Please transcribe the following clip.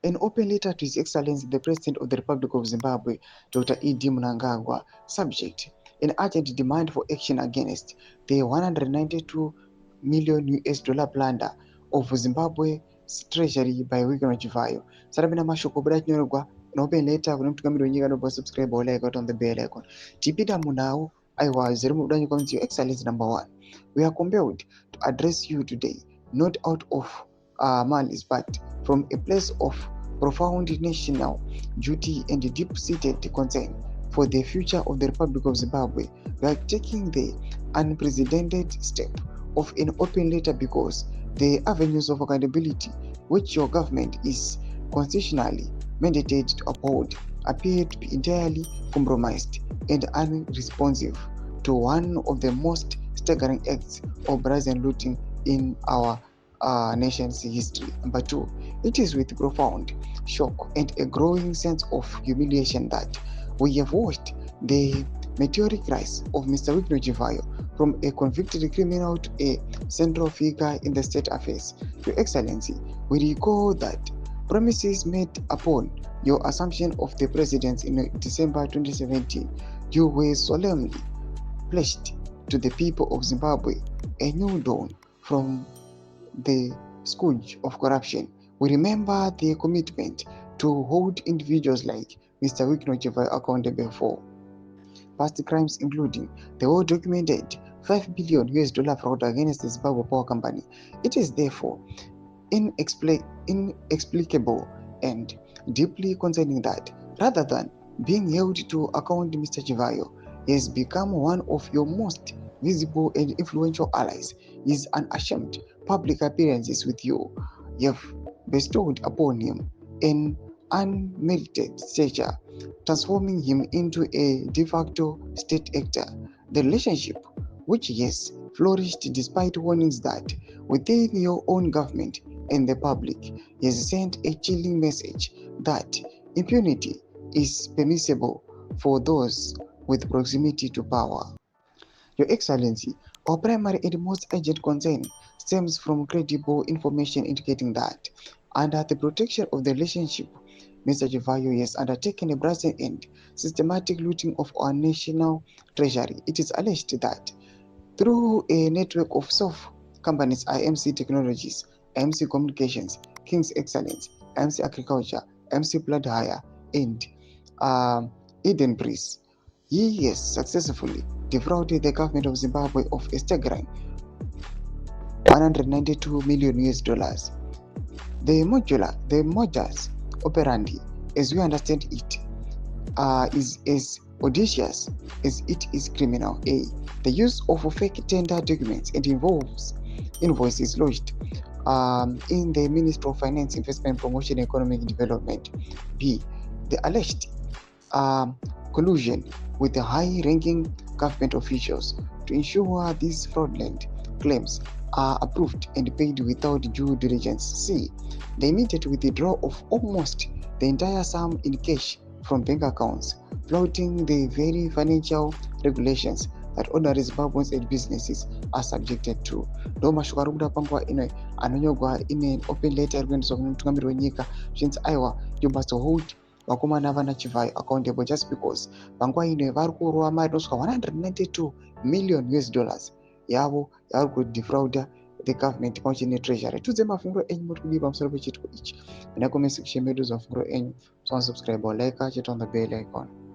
An open letter to His Excellency the President of the Republic of Zimbabwe, Dr. E.D. Mnangagwa, subject: an urgent demand for action against the 192 million US dollar plunder of Zimbabwe's treasury by Wigino Chivayo. Sarabina mashoko bada chinyorwa an open letter kune mutungamiri wenyika nobva subscribe or like on the bell icon. Tipita munao aiwa zviri mudanyi kwanzi Your Excellency number 1. We are compelled to address you today, not out of malice, but from a place of profound national duty and deep-seated concern for the future of the Republic of Zimbabwe. We are taking the unprecedented step of an open letter because the avenues of accountability which your government is constitutionally mandated to uphold appear to be entirely compromised and unresponsive to one of the most staggering acts of brazen looting in our nation's history. Number 2, it is with profound shock and a growing sense of humiliation that we have watched the meteoric rise of Mr. Wigino Chivayo from a convicted criminal to a central figure in the state affairs. Your Excellency, we recall that promises made upon your assumption of the presidency in December 2017, you were solemnly pledged to the people of Zimbabwe a new dawn from the scourge of corruption. We remember the commitment to hold individuals like Mr. Wigino Chivayo accountable for past crimes, including the well-documented $5 billion US fraud against the Zimbabwe Power Company. It is therefore inexplicable and deeply concerning that, rather than being held to account, Mr. Chivayo has become one of your most visible and influential allies. His unashamed public appearances with you have bestowed upon him an unmerited stature, transforming him into a de facto state actor. The relationship, which has flourished despite warnings that within your own government and the public, has sent a chilling message that impunity is permissible for those with proximity to power. Your Excellency, our primary and most urgent concern stems from credible information indicating that, under the protection of the relationship, Mr. Chivayo has undertaken a brazen and systematic looting of our national treasury. It is alleged that through a network of companies, IMC Technologies, IMC Communications, King's Excellence, IMC Agriculture, IMC Blood Hire, and Eden Breeze, he has successfully defrauded the government of Zimbabwe of a staggering 192 million US dollars. The modus operandi, as we understand it, is as audacious as it is criminal. A. The use of fake tender documents and involves invoices lodged in the Ministry of Finance, Investment, Promotion, and Economic Development. B. The alleged collusion with the high-ranking government officials to ensure these fraudulent claims are approved and paid without due diligence. C. The immediate withdrawal of almost the entire sum in cash from bank accounts, flouting the very financial regulations that ordinary Zimbabweans and businesses are subjected to. Ndo mashoko ari kuda panguva ino anonyogwa in open letter rikuendeswa kune mutungamiri wenyika zvinzi aiwa you must hold vakomana vana Chivayo accountable just because panguva ino vari kurova mari inosvika 192 million US dollars yavo yavari kudefrauda the government pamwe chete netreasury. Tudze mafunguro enyu muri kudii pamusoro pechitiko ichi. Muna comment section medu zamafunguro enyu. Subscribe or like, hit on the bell icon.